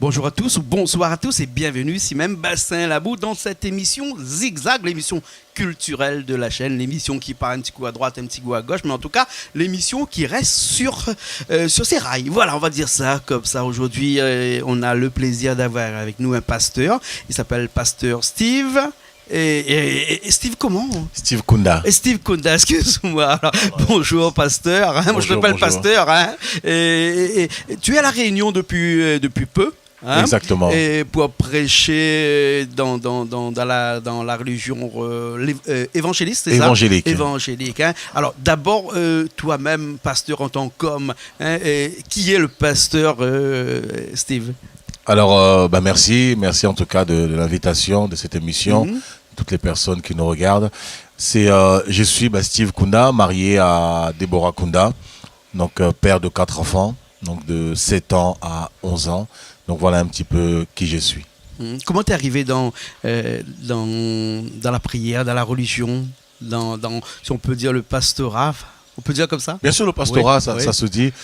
Bonjour à tous, ou bonsoir à tous et bienvenue ici même Bastien Labou dans cette émission Zigzag, l'émission culturelle de la chaîne, l'émission qui part un petit coup à droite, un petit coup à gauche, mais en tout cas l'émission qui reste sur ses rails. Voilà, on va dire ça comme ça. Aujourd'hui, on a le plaisir d'avoir avec nous un pasteur. Il s'appelle Pasteur Steve. Et Steve comment? Steve Kunda. Steve Kunda, excuse-moi. Alors, bonjour pasteur, hein, moi je m'appelle pasteur. Hein, et tu es à La Réunion depuis peu. Hein, exactement. Et pour prêcher dans la religion évangéliste, c'est évangélique. Ça évangélique. Hein. Alors d'abord, toi-même, pasteur en tant qu'homme, hein, qui est le pasteur Steve? Alors, merci en tout cas de l'invitation de cette émission, toutes les personnes qui nous regardent. Je suis Steve Kunda, marié à Deborah Kunda, donc père de 4 enfants, donc de 7 ans à 11 ans. Donc voilà un petit peu qui je suis. Comment t'es arrivé dans la prière, dans la religion, si on peut dire le pastorat, on peut dire comme ça? Bien sûr, le pastorat, oui, ça se dit.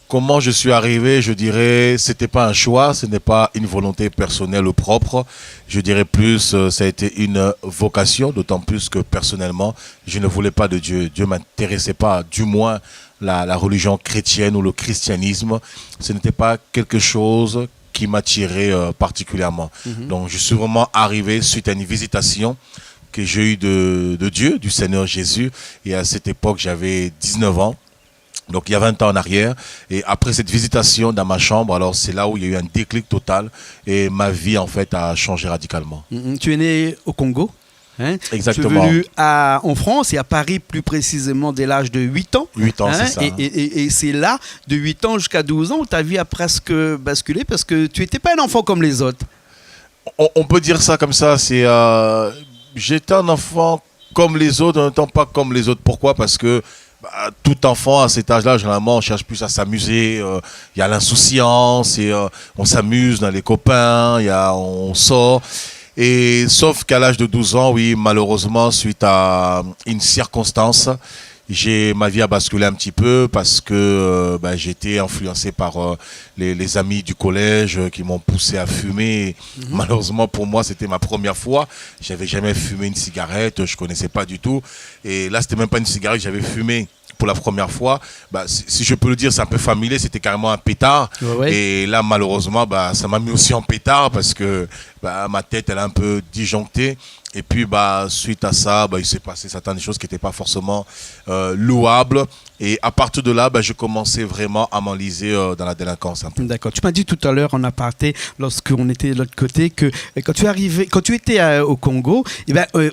Comment je suis arrivé, je dirais, c'était pas un choix, ce n'est pas une volonté personnelle ou propre. Je dirais plus, ça a été une vocation, d'autant plus que personnellement, je ne voulais pas de Dieu. Dieu m'intéressait pas, du moins la religion chrétienne ou le christianisme. Ce n'était pas quelque chose qui m'attirait particulièrement. Donc je suis vraiment arrivé suite à une visitation que j'ai eue de Dieu, du Seigneur Jésus. Et à cette époque, j'avais 19 ans. Donc il y a 20 ans en arrière, et après cette visitation dans ma chambre, alors c'est là où il y a eu un déclic total et ma vie en fait a changé radicalement. Tu es né au Congo, hein? Exactement. Tu es venu en France et à Paris plus précisément dès l'âge de 8 ans. 8 ans, hein? C'est ça. Et c'est là, de 8 ans jusqu'à 12 ans, où ta vie a presque basculé parce que tu n'étais pas un enfant comme les autres. On peut dire ça comme ça, j'étais un enfant comme les autres, en même temps pas comme les autres. Pourquoi? Parce que tout enfant à cet âge-là, généralement, on cherche plus à s'amuser. Il y a l'insouciance et on s'amuse dans les copains, on sort. Et sauf qu'à l'âge de 12 ans, oui, malheureusement, suite à une circonstance, ma vie a basculé un petit peu parce que j'étais influencé par les amis du collège qui m'ont poussé à fumer. Malheureusement pour moi, c'était ma première fois. J'avais jamais fumé une cigarette, je connaissais pas du tout. Et là, c'était même pas une cigarette, j'avais fumé pour la première fois. Si je peux le dire, c'est un peu familier, c'était carrément un pétard. Ouais. Et là, malheureusement, ça m'a mis aussi en pétard parce que ma tête, elle est un peu disjonctée. Et puis, suite à ça, il s'est passé certaines choses qui n'étaient pas forcément louables. Et à partir de là, je commençais vraiment à m'enliser dans la délinquance. D'accord. Tu m'as dit tout à l'heure en aparté, lorsqu'on était de l'autre côté, que quand tu étais au Congo,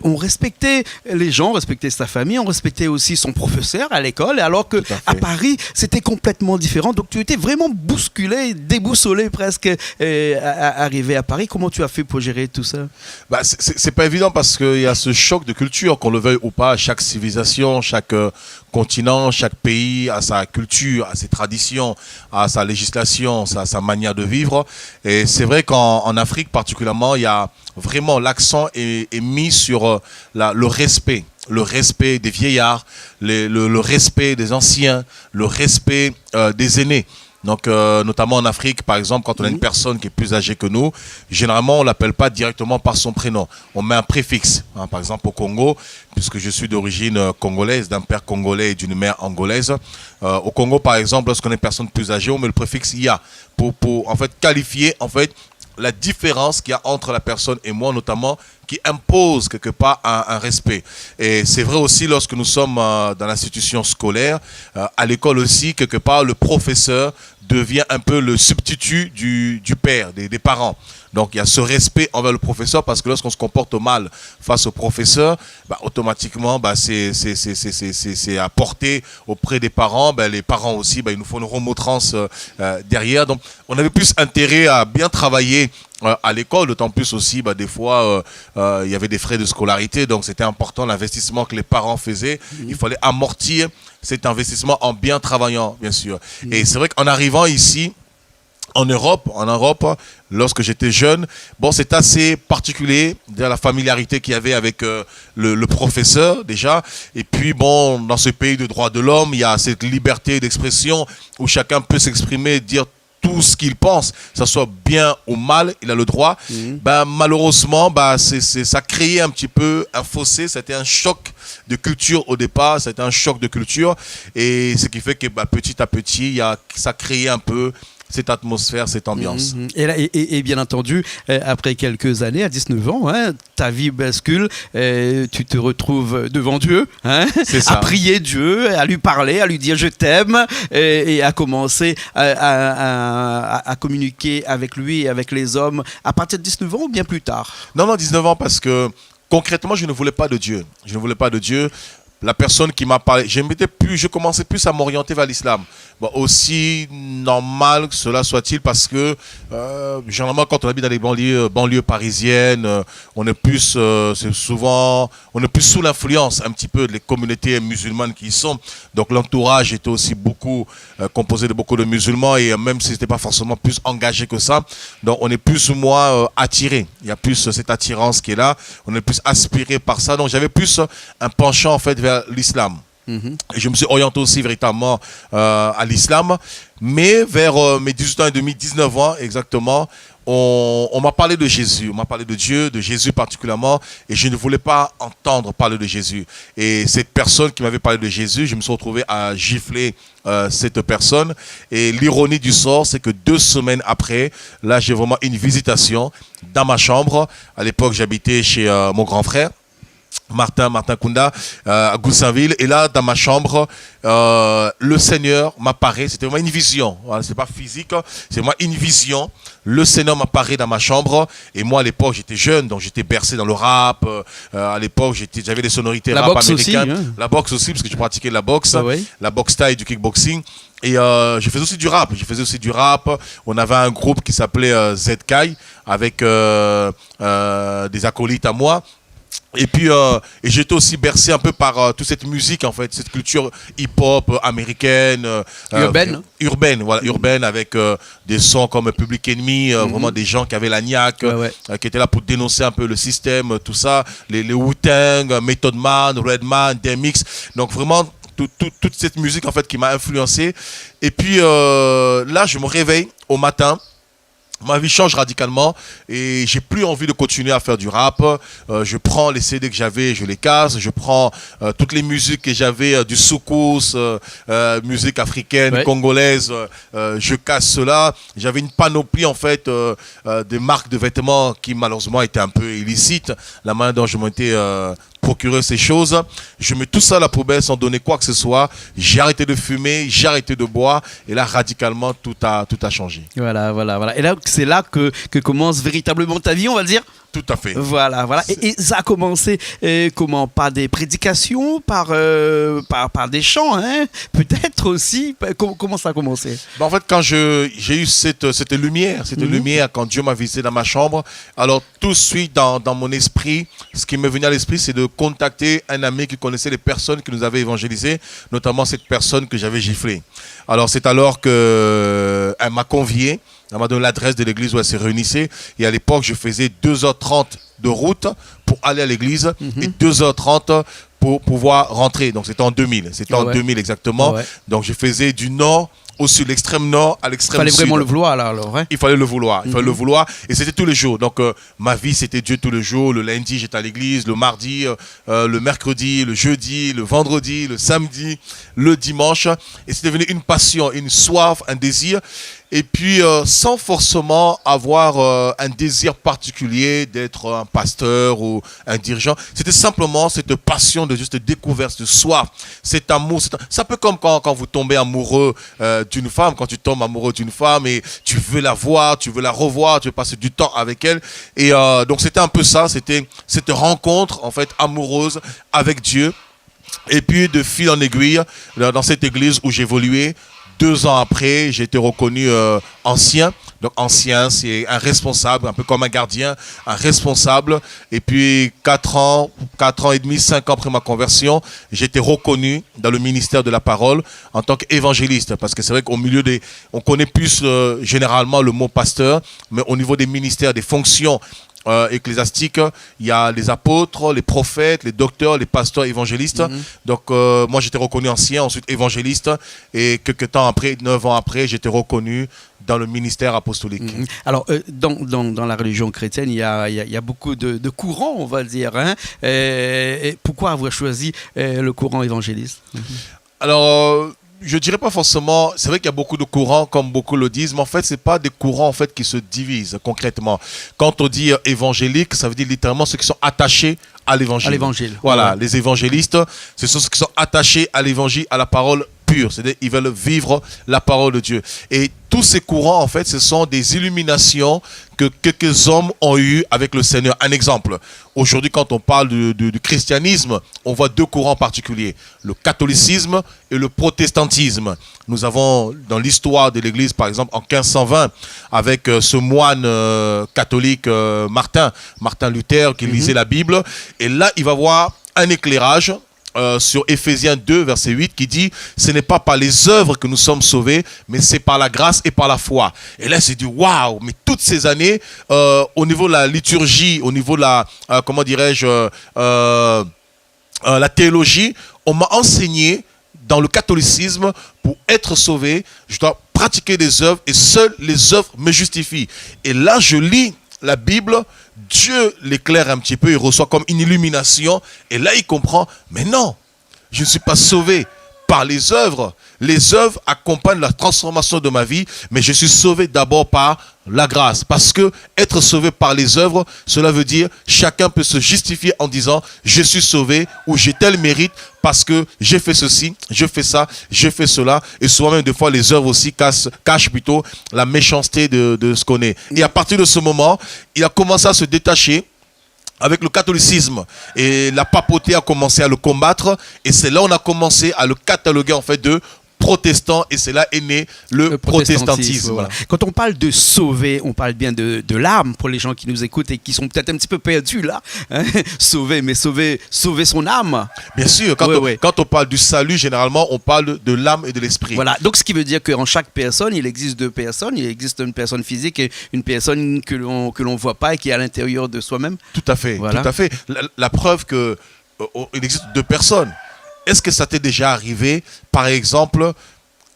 on respectait les gens, on respectait sa famille, on respectait aussi son professeur à l'école, alors qu'à Paris, c'était complètement différent. Donc tu étais vraiment bousculé, déboussolé presque, arrivé à Paris. Comment tu as fait pour gérer tout ça? C'est pas évident parce qu'il y a ce choc de culture, qu'on le veuille ou pas. Chaque civilisation, chaque continent, chaque pays a sa culture, a ses traditions, a sa législation, sa manière de vivre. Et c'est vrai qu'en Afrique particulièrement, il y a vraiment l'accent est mis sur le respect. Le respect des vieillards, le respect des anciens, le respect des aînés. Donc, notamment en Afrique, par exemple, quand on a une personne qui est plus âgée que nous, généralement, on ne l'appelle pas directement par son prénom. On met un préfixe. Hein, par exemple, au Congo, puisque je suis d'origine congolaise, d'un père congolais et d'une mère angolaise. Au Congo, par exemple, lorsqu'on est une personne plus âgée, on met le préfixe IA pour en fait, qualifier en fait, la différence qu'il y a entre la personne et moi, notamment, qui impose quelque part un respect. Et c'est vrai aussi lorsque nous sommes dans l'institution scolaire, à l'école aussi, quelque part, le professeur devient un peu le substitut du père, des parents. Donc il y a ce respect envers le professeur parce que lorsqu'on se comporte mal face au professeur, automatiquement c'est apporté auprès des parents. Les parents aussi, ils nous font une remontrance derrière. Donc on avait plus intérêt à bien travailler à l'école, d'autant plus aussi des fois il y avait des frais de scolarité, donc c'était important l'investissement que les parents faisaient. Il fallait amortir cet investissement en bien travaillant, bien sûr. Et c'est vrai qu'en arrivant ici en Europe, lorsque j'étais jeune, c'est assez particulier, la familiarité qu'il y avait avec le professeur déjà. Et puis dans ce pays de droits de l'homme, il y a cette liberté d'expression où chacun peut s'exprimer, dire tout ce qu'il pense, que ça soit bien ou mal, il a le droit. Ben, malheureusement, ça créait un petit peu un fossé, c'était un choc de culture au départ, c'était un choc de culture, et ce qui fait que petit à petit, ça créait un peu cette atmosphère, cette ambiance. Et bien entendu, après quelques années, à 19 ans, hein, ta vie bascule, tu te retrouves devant Dieu, hein, à prier Dieu, à lui parler, à lui dire je t'aime, et à commencer à communiquer avec lui et avec les hommes à partir de 19 ans ou bien plus tard? Non, 19 ans, parce que concrètement, je ne voulais pas de Dieu. Je ne voulais pas de Dieu. La personne qui m'a parlé, je commençais plus à m'orienter vers l'islam. Bon, aussi normal que cela soit-il, parce que généralement quand on habite dans les banlieues parisiennes, on est plus, c'est souvent, on est plus sous l'influence un petit peu des communautés musulmanes qui y sont. Donc l'entourage était aussi beaucoup composé de beaucoup de musulmans, et même si c'était pas forcément plus engagé que ça, donc on est plus ou moins attiré. Il y a plus cette attirance qui est là. On est plus aspiré par ça. Donc j'avais plus un penchant en fait vers l'islam. Et je me suis orienté aussi véritablement à l'islam. Mais vers mes 18 ans et demi, 19 ans exactement, on m'a parlé de Jésus, on m'a parlé de Dieu, de Jésus particulièrement, et je ne voulais pas entendre parler de Jésus. Et cette personne qui m'avait parlé de Jésus, je me suis retrouvé à gifler cette personne. Et l'ironie du sort, c'est que 2 semaines après, là j'ai vraiment une visitation dans ma chambre. À l'époque, j'habitais chez mon grand frère, Martin Kunda, à Goussainville. Et là, dans ma chambre, le Seigneur m'apparaît. C'était vraiment une vision. Voilà, c'est pas physique, c'est vraiment une vision. Le Seigneur m'apparaît dans ma chambre. Et moi, à l'époque, j'étais jeune, donc j'étais bercé dans le rap. À l'époque, j'avais des sonorités la rap boxe américaines. Aussi, hein. La boxe aussi, parce que je pratiquais la boxe. Ah ouais. La boxe taille, du kickboxing. Et je faisais aussi du rap. On avait un groupe qui s'appelait ZKai, avec des acolytes à moi. Et puis, et j'étais aussi bercé un peu par toute cette musique, en fait, cette culture hip-hop américaine. Urbaine, avec des sons comme Public Enemy, vraiment des gens qui avaient la niaque, qui étaient là pour dénoncer un peu le système, tout ça. Les Wu-Tang, Method Man, Redman, DMX. Donc vraiment, toute cette musique, en fait, qui m'a influencé. Et puis, là, je me réveille au matin. Ma vie change radicalement et j'ai plus envie de continuer à faire du rap. Je prends les CD que j'avais, je les casse. Je prends toutes les musiques que j'avais, du soukous, musique africaine, congolaise. Je casse cela. J'avais une panoplie en fait de marques de vêtements qui malheureusement étaient un peu illicites. La manière dont je m'étais procurer ces choses. Je mets tout ça à la poubelle sans donner quoi que ce soit. J'ai arrêté de fumer, j'ai arrêté de boire. Et là, radicalement, tout a changé. Voilà. Et là, c'est là que commence véritablement ta vie, on va dire. Tout à fait. Voilà. Et ça a commencé comment? Par des prédications, par des chants, hein? Peut-être aussi. Comment ça a commencé? En fait, quand j'ai eu cette lumière, lumière, quand Dieu m'a visité dans ma chambre, alors tout de suite dans mon esprit, ce qui m'est venu à l'esprit, c'est de contacter un ami qui connaissait les personnes qui nous avaient évangélisés, notamment cette personne que j'avais giflée. Alors c'est alors qu'elle m'a convié. Elle m'a donné l'adresse de l'église où elle se réunissait. Et à l'époque, je faisais 2h30 de route pour aller à l'église et 2h30 pour pouvoir rentrer. Donc c'était en 2000. C'était en 2000 exactement. Ouais. Donc je faisais du nord au sud, l'extrême nord à l'extrême sud. Il fallait vraiment le vouloir là alors. Hein? Il fallait le vouloir. Il fallait le vouloir. Et c'était tous les jours. Donc ma vie c'était Dieu tous les jours. Le lundi j'étais à l'église, le mardi, le mercredi, le jeudi, le vendredi, le samedi, le dimanche. Et c'est devenu une passion, une soif, un désir. Et puis, sans forcément avoir un désir particulier d'être un pasteur ou un dirigeant, c'était simplement cette passion de juste découverte, cette soif, cet amour. C'est un peu comme quand vous tombez amoureux d'une femme, quand tu tombes amoureux d'une femme et tu veux la voir, tu veux la revoir, tu veux passer du temps avec elle. Et donc, c'était un peu ça, c'était cette rencontre, en fait, amoureuse avec Dieu. Et puis, de fil en aiguille, dans cette église où j'évoluais, 2 ans après, j'ai été reconnu ancien. Donc ancien, c'est un responsable, un peu comme un gardien, un responsable. Et puis 4 ans et demi, 5 ans après ma conversion, j'ai été reconnu dans le ministère de la parole en tant qu'évangéliste. Parce que c'est vrai qu'au milieu on connaît plus généralement le mot pasteur, mais au niveau des ministères, des fonctions ecclésiastique, il y a les apôtres, les prophètes, les docteurs, les pasteurs, évangélistes. Donc moi j'étais reconnu ancien, ensuite évangéliste, et quelques temps après, 9 ans après, j'étais reconnu dans le ministère apostolique. Alors, dans la religion chrétienne, il y a beaucoup de courants, on va dire. Hein. Et pourquoi avoir choisi le courant évangéliste? Alors, je dirais pas forcément, c'est vrai qu'il y a beaucoup de courants, comme beaucoup le disent, mais en fait, c'est pas des courants en fait, qui se divisent concrètement. Quand on dit évangélique, ça veut dire littéralement ceux qui sont attachés à l'évangile. À l'évangile. Voilà, Ouais. les évangélistes, ce sont ceux qui sont attachés à l'évangile, à la parole pure. C'est-à-dire ils veulent vivre la parole de Dieu. Et tous ces courants, en fait, ce sont des illuminations que quelques hommes ont eues avec le Seigneur. Un exemple, aujourd'hui, quand on parle du christianisme, on voit deux courants particuliers, le catholicisme et le protestantisme. Nous avons, dans l'histoire de l'Église, par exemple, en 1520, avec ce moine catholique Martin Luther, qui lisait la Bible, et là, il va voir un éclairage sur Éphésiens 2, verset 8, qui dit « Ce n'est pas par les œuvres que nous sommes sauvés, mais c'est par la grâce et par la foi. » Et là, c'est du « Waouh !» Mais toutes ces années, au niveau de la liturgie, au niveau de la, comment dirais-je, la théologie, on m'a enseigné dans le catholicisme, pour être sauvé, je dois pratiquer des œuvres et seules les œuvres me justifient. Et là, je lis la Bible, Dieu l'éclaire un petit peu, il reçoit comme une illumination, et là il comprend, mais non, je ne suis pas sauvé par les œuvres. Les œuvres accompagnent la transformation de ma vie, mais je suis sauvé d'abord par la grâce. Parce que être sauvé par les œuvres, cela veut dire chacun peut se justifier en disant je suis sauvé ou j'ai tel mérite parce que j'ai fait ceci, je fais ça, je fais cela. Et souvent même des fois les œuvres aussi cachent plutôt la méchanceté de ce qu'on est. Et à partir de ce moment, il a commencé à se détacher avec le catholicisme, et la papauté a commencé à le combattre, et c'est là on a commencé à le cataloguer en fait de protestant, et c'est là est né le protestantisme. Voilà. Quand on parle de sauver, on parle bien de l'âme pour les gens qui nous écoutent et qui sont peut-être un petit peu perdus là. Hein? Sauver, mais sauver son âme. Bien sûr, quand on parle du salut, généralement, on parle de l'âme et de l'esprit. Voilà, donc ce qui veut dire qu'en chaque personne, il existe deux personnes. Il existe une personne physique et une personne que l'on voit pas et qui est à l'intérieur de soi-même. Tout à fait, voilà. Tout à fait. La preuve qu'il existe deux personnes. Est-ce que ça t'est déjà arrivé, par exemple,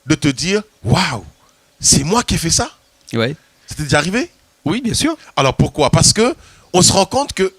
de te dire « Waouh, c'est moi qui ai fait ça ?» Ouais. Ça t'est déjà arrivé? Oui, bien sûr. Alors pourquoi? Parce qu'on se rend compte que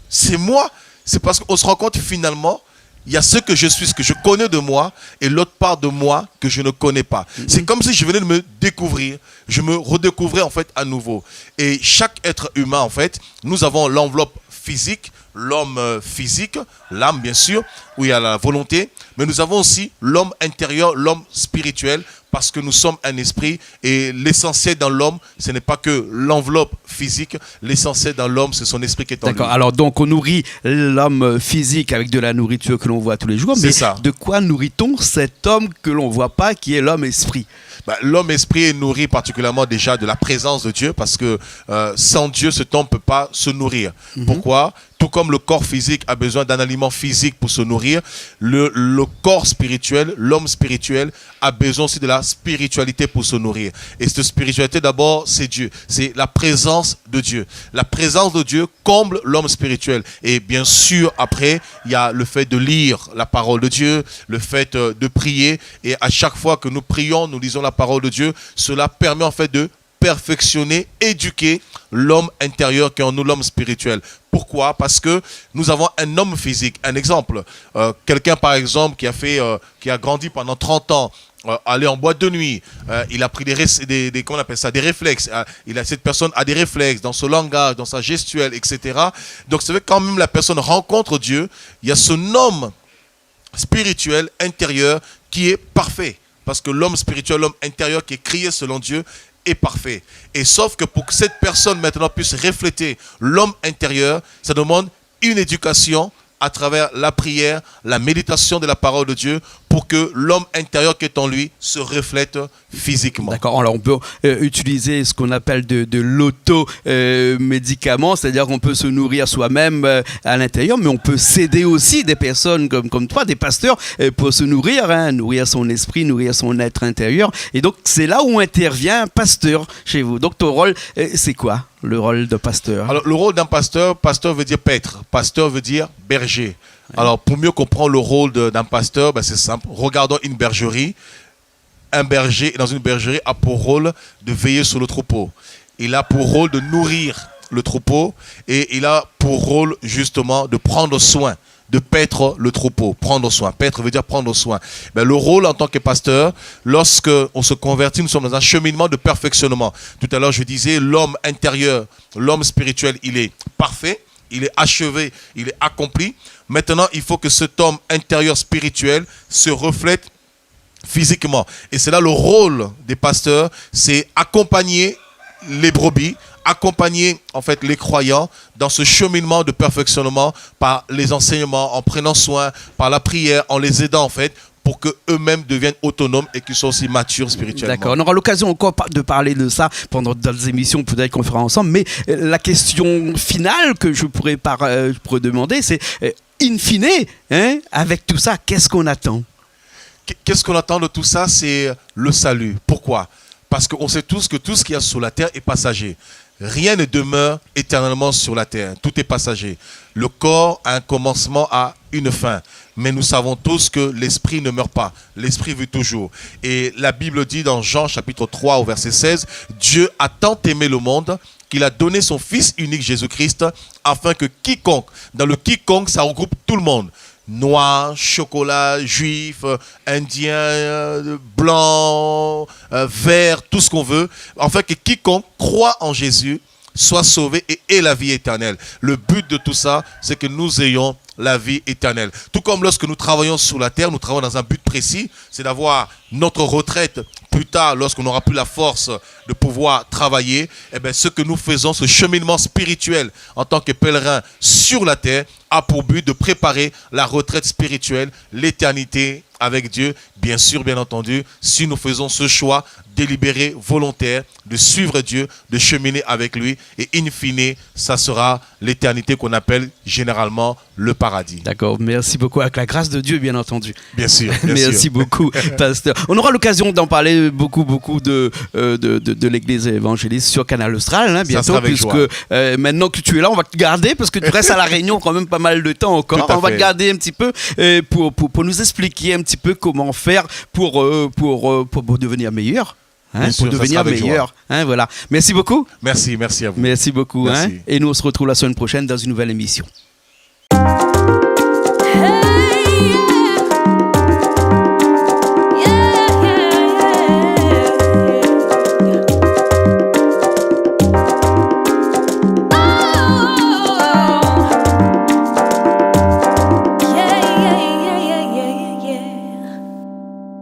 c'est moi. C'est parce qu'on se rend compte finalement, il y a ce que je suis, ce que je connais de moi, et l'autre part de moi que je ne connais pas. C'est comme si je venais de me découvrir. Je me redécouvrais en fait à nouveau. Et chaque être humain, en fait, nous avons l'enveloppe physique, l'homme physique, l'âme bien sûr, où il y a la volonté, mais nous avons aussi l'homme intérieur, l'homme spirituel, parce que nous sommes un esprit, et l'essentiel dans l'homme, ce n'est pas que l'enveloppe physique, l'essentiel dans l'homme, c'est son esprit qui est en lui. D'accord, alors donc on nourrit l'homme physique avec de la nourriture que l'on voit tous les jours, mais ça. De quoi nourrit-on cet homme que l'on ne voit pas, qui est l'homme esprit? L'homme esprit est nourri particulièrement déjà de la présence de Dieu, parce que sans Dieu, cet homme ne peut pas se nourrir. Pourquoi? Tout comme le corps physique a besoin d'un aliment physique pour se nourrir, le corps spirituel, l'homme spirituel a besoin aussi de la spiritualité pour se nourrir. Et cette spiritualité d'abord, c'est Dieu. C'est la présence de Dieu. La présence de Dieu comble l'homme spirituel. Et bien sûr, après, il y a le fait de lire la parole de Dieu, le fait de prier. Et à chaque fois que nous prions, nous lisons la parole de Dieu, cela permet en fait de perfectionner, éduquer l'homme intérieur qui est en nous, l'homme spirituel. Pourquoi? Parce que nous avons un homme physique. Un exemple, quelqu'un par exemple qui a grandi pendant 30 ans, aller en boîte de nuit, il a pris comment on appelle ça, des réflexes. Cette personne a des réflexes dans son langage, dans sa gestuelle, etc. Donc c'est vrai que quand même la personne rencontre Dieu, il y a son homme spirituel intérieur qui est parfait. Parce que l'homme spirituel, l'homme intérieur qui est créé selon Dieu est parfait. Et sauf que pour que cette personne maintenant puisse refléter l'homme intérieur, ça demande une éducation à travers la prière, la méditation de la parole de Dieu, pour que l'homme intérieur qui est en lui se reflète physiquement. D'accord, alors on peut utiliser ce qu'on appelle de l'auto-médicament, c'est-à-dire qu'on peut se nourrir soi-même à l'intérieur, mais on peut s'aider aussi des personnes comme toi, des pasteurs, pour se nourrir, nourrir son esprit, nourrir son être intérieur. Et donc c'est là où intervient un pasteur chez vous. Donc ton rôle, c'est quoi ? le rôle de pasteur? Alors, le rôle d'un pasteur, pasteur veut dire paître, pasteur veut dire berger. Alors, pour mieux comprendre le rôle d'un pasteur, c'est simple. Regardons une bergerie. Un berger, dans une bergerie, a pour rôle de veiller sur le troupeau. Il a pour rôle de nourrir le troupeau et il a pour rôle, justement, de prendre soin, de paître le troupeau. Prendre soin. Paître veut dire prendre soin. Le rôle en tant que pasteur, lorsque on se convertit, nous sommes dans un cheminement de perfectionnement. Tout à l'heure, je disais, l'homme intérieur, l'homme spirituel, il est parfait, il est achevé, il est accompli. Maintenant, il faut que cet homme intérieur spirituel se reflète physiquement. Et c'est là le rôle des pasteurs, c'est accompagner les brebis, accompagner en fait les croyants dans ce cheminement de perfectionnement par les enseignements, en prenant soin, par la prière, en les aidant en fait pour qu'eux-mêmes deviennent autonomes et qu'ils soient aussi matures spirituellement. D'accord, on aura l'occasion encore de parler de ça pendant d'autres émissions, peut-être qu'on fera ensemble, mais la question finale que je pourrais demander, c'est in fine, avec tout ça, qu'est-ce qu'on attend? Qu'est-ce qu'on attend de tout ça? C'est le salut. Pourquoi? Parce qu'on sait tous que tout ce qu'il y a sur la terre est passager. Rien ne demeure éternellement sur la terre. Tout est passager. Le corps a un commencement, a une fin. Mais nous savons tous que l'esprit ne meurt pas. L'esprit vit toujours. Et la Bible dit dans Jean chapitre 3 au verset 16, Dieu a tant aimé le monde qu'il a donné son Fils unique Jésus-Christ afin que quiconque, dans le quiconque, ça regroupe tout le monde. Noir, chocolat, juif, indien, blanc, vert, tout ce qu'on veut. Enfin, que quiconque croit en Jésus soit sauvé et ait la vie éternelle. Le but de tout ça, c'est que nous ayons la vie éternelle. Tout comme lorsque nous travaillons sur la terre, nous travaillons dans un but précis, c'est d'avoir notre retraite plus tard, lorsqu'on n'aura plus la force de pouvoir travailler. Ce que nous faisons, ce cheminement spirituel en tant que pèlerin sur la terre, a pour but de préparer la retraite spirituelle, l'éternité avec Dieu. Bien sûr, bien entendu, si nous faisons ce choix délibéré, volontaire, de suivre Dieu, de cheminer avec lui, et in fine, ça sera l'éternité qu'on appelle généralement le paradis. D'accord, merci beaucoup, avec la grâce de Dieu, bien entendu. Bien sûr. Merci beaucoup, pasteur. On aura l'occasion d'en parler beaucoup de l'église évangéliste sur Canal Austral, bientôt, puisque maintenant que tu es là, on va te garder, parce que tu restes à la Réunion quand même pas mal de temps encore. On va te garder un petit peu pour nous expliquer un petit peu comment faire pour devenir meilleur. Pour devenir meilleur. Voilà. Merci beaucoup. Merci à vous. Merci beaucoup. Merci. Et nous, on se retrouve la semaine prochaine dans une nouvelle émission.